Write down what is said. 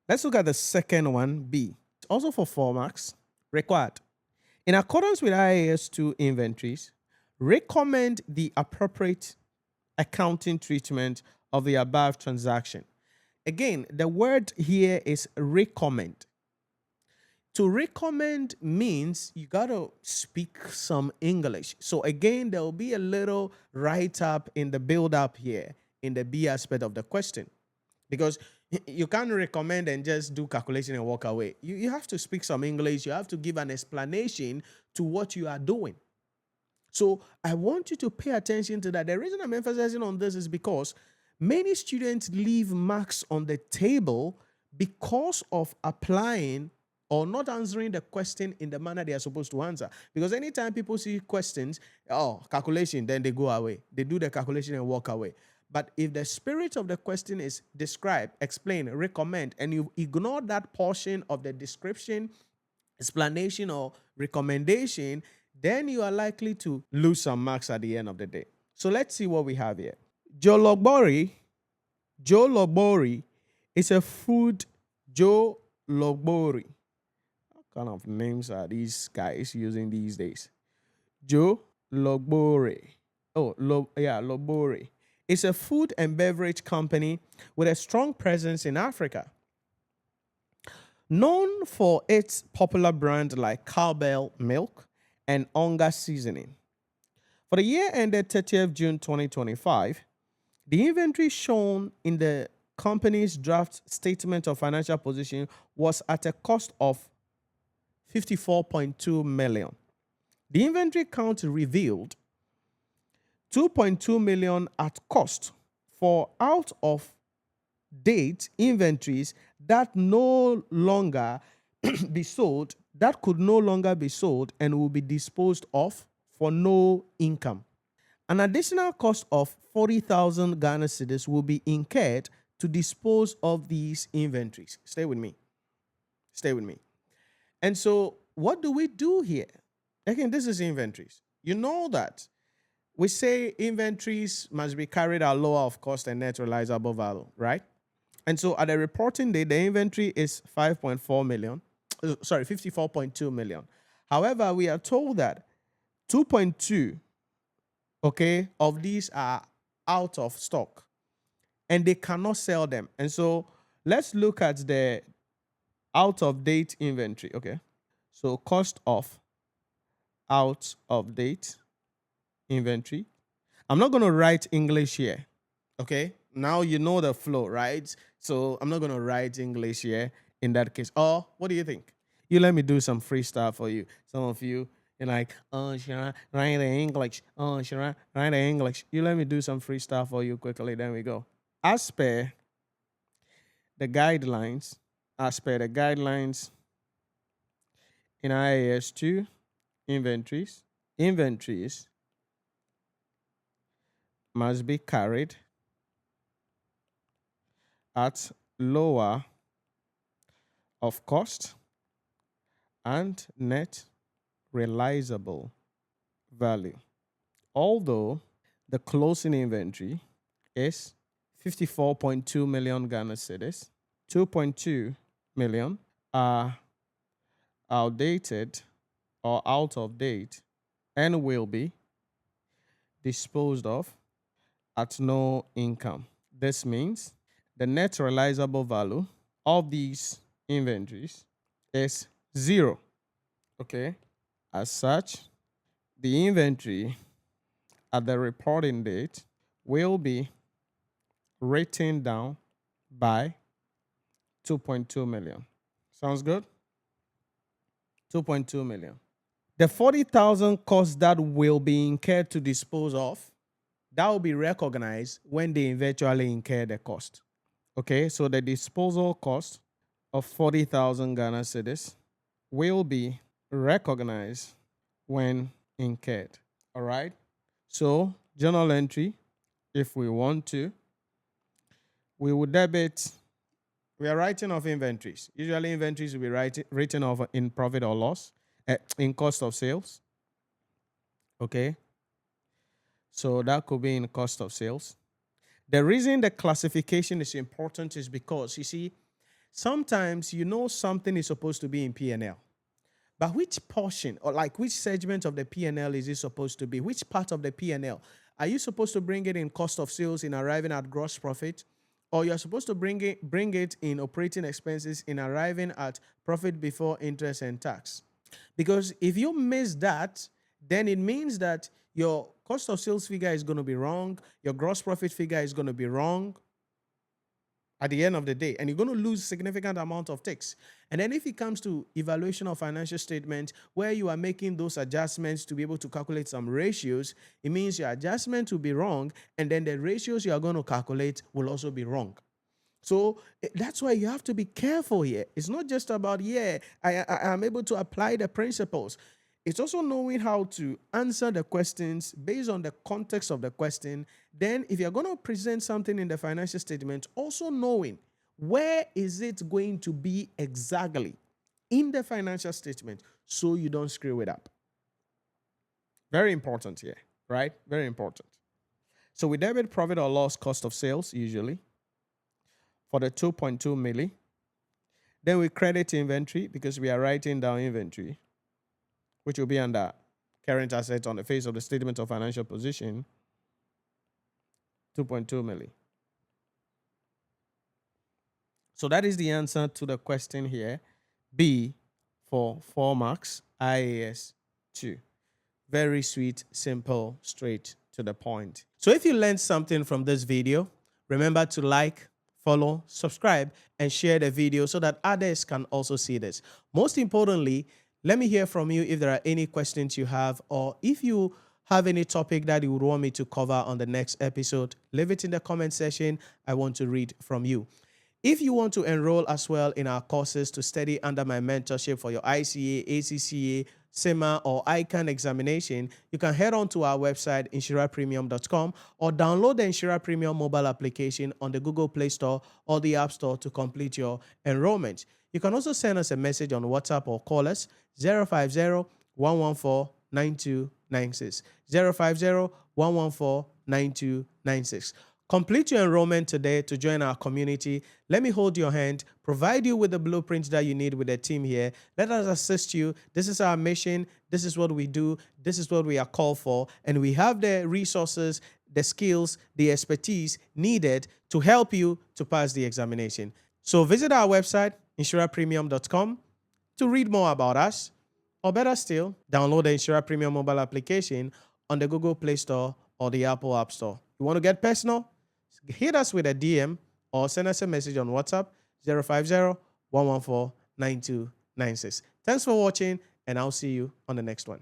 Let's look at the second one, B. Also for 4 marks, required. In accordance with IAS 2 inventories, recommend the appropriate accounting treatment of the above transaction. Again, the word here is recommend. To recommend means you got to speak some English. So again, there will be a little write up in the build up here in the B aspect of the question, because you can't recommend and just do calculation and walk away. You have to speak some English. You have to give an explanation to what you are doing. So I want you to pay attention to that. The reason I'm emphasizing on this is because many students leave marks on the table because of applying or not answering the question in the manner they are supposed to answer. Because anytime people see questions, oh, calculation, then they go away. They do the calculation and walk away. But if the spirit of the question is describe, explain, recommend, and you ignore that portion of the description, explanation, or recommendation, then you are likely to lose some marks at the end of the day. So let's see what we have here. Joe Logbori is a food. Joe Logbori. What kind of names are these guys using these days? Joe Logbori. Logbori. It's a food and beverage company with a strong presence in Africa. Known for its popular brands like Cowbell Milk and Onga Seasoning. For the year ended 30th June 2025, the inventory shown in the company's draft statement of financial position was at a cost of 54.2 million. The inventory count revealed 2.2 million at cost for out of date inventories that no longer be sold, that could no longer be sold and will be disposed of for no income. An additional cost of 40,000 Ghana cedis will be incurred to dispose of these inventories. Stay with me. Stay with me. And so, what do we do here? Again, this is inventories. You know that we say inventories must be carried at lower of cost and net realizable value, right? And so, at the reporting date, the inventory is 5.4 million. Sorry, 54.2 million. However, we are told that 2.2, okay, of these are out of stock and they cannot sell them. And so let's look at the out of date inventory, okay? So cost of out of date inventory. I'm not going to write English here, okay? Now you know the flow, right? So I'm not going to write English here in that case. Or what do you think? You let me do some freestyle for you. Some of you, you're like, oh, should I write the English? Oh, should I write the English? You let me do some freestyle for you quickly. Then we go. As per the guidelines, in IAS 2 inventories must be carried at lower of cost and net realizable value. Although the closing inventory is 54.2 million Ghana cedis, 2.2 million are outdated or out of date and will be disposed of at no income. This means the net realizable value of these inventories is 0. Okay. As such, the inventory at the reporting date will be written down by 2.2 million. Sounds good? 2.2 million. The 40,000 costs that will be incurred to dispose of, that will be recognized when they eventually incur the cost. Okay, so the disposal cost of 40,000 Ghana cedis will be recognized when incurred. All right, so journal entry, if we want to, we will debit. We are writing off inventories. Usually inventories will be written off in profit or loss, in cost of sales. Okay. So that could be in cost of sales. The reason the classification is important is because, you see, sometimes you know something is supposed to be in P&L, but which portion or like which segment of the P&L is it supposed to be? Which part of the P&L? Are you supposed to bring it in cost of sales in arriving at gross profit? Or you're supposed to bring it in operating expenses in arriving at profit before interest and tax? Because if you miss that, then it means that your cost of sales figure is going to be wrong, your gross profit figure is going to be wrong at the end of the day, and you're going to lose significant amount of ticks. And then if it comes to evaluation of financial statement, where you are making those adjustments to be able to calculate some ratios, it means your adjustment will be wrong, and then the ratios you are going to calculate will also be wrong. So that's why you have to be careful here. It's not just about, I'm able to apply the principles. It's also knowing how to answer the questions based on the context of the question. Then if you're going to present something in the financial statement, also knowing where is it going to be exactly in the financial statement so you don't screw it up. Very important here, right? Very important. So we debit profit or loss cost of sales usually for the 2.2 milli. Then we credit inventory because we are writing down inventory, which will be under current assets on the face of the statement of financial position, 2.2 milli. So that is the answer to the question here. B for 4 marks, IAS 2. Very sweet, simple, straight to the point. So if you learned something from this video, remember to like, follow, subscribe, and share the video so that others can also see this. Most importantly, let me hear from you if there are any questions you have, or if you have any topic that you would want me to cover on the next episode, leave it in the comment section. I want to read from you. If you want to enroll as well in our courses to study under my mentorship for your ICA, ACCA, CIMA, or ICAG examination, you can head on to our website, NhyiraPremium.com, or download the Nhyira Premium mobile application on the Google Play Store or the App Store to complete your enrollment. You can also send us a message on WhatsApp or call us 050-114-9296. 050-114-9296. Complete your enrollment today to join our community. Let me hold your hand, provide you with the blueprint that you need with the team here. Let us assist you. This is our mission. This is what we do. This is what we are called for. And we have the resources, the skills, the expertise needed to help you to pass the examination. So visit our website, NhyiraPremium.com, to read more about us. Or better still, download the Nhyira Premium mobile application on the Google Play Store or the Apple App Store. You want to get personal? Hit us with a DM or send us a message on WhatsApp 050-114-9296. Thanks for watching, and I'll see you on the next one.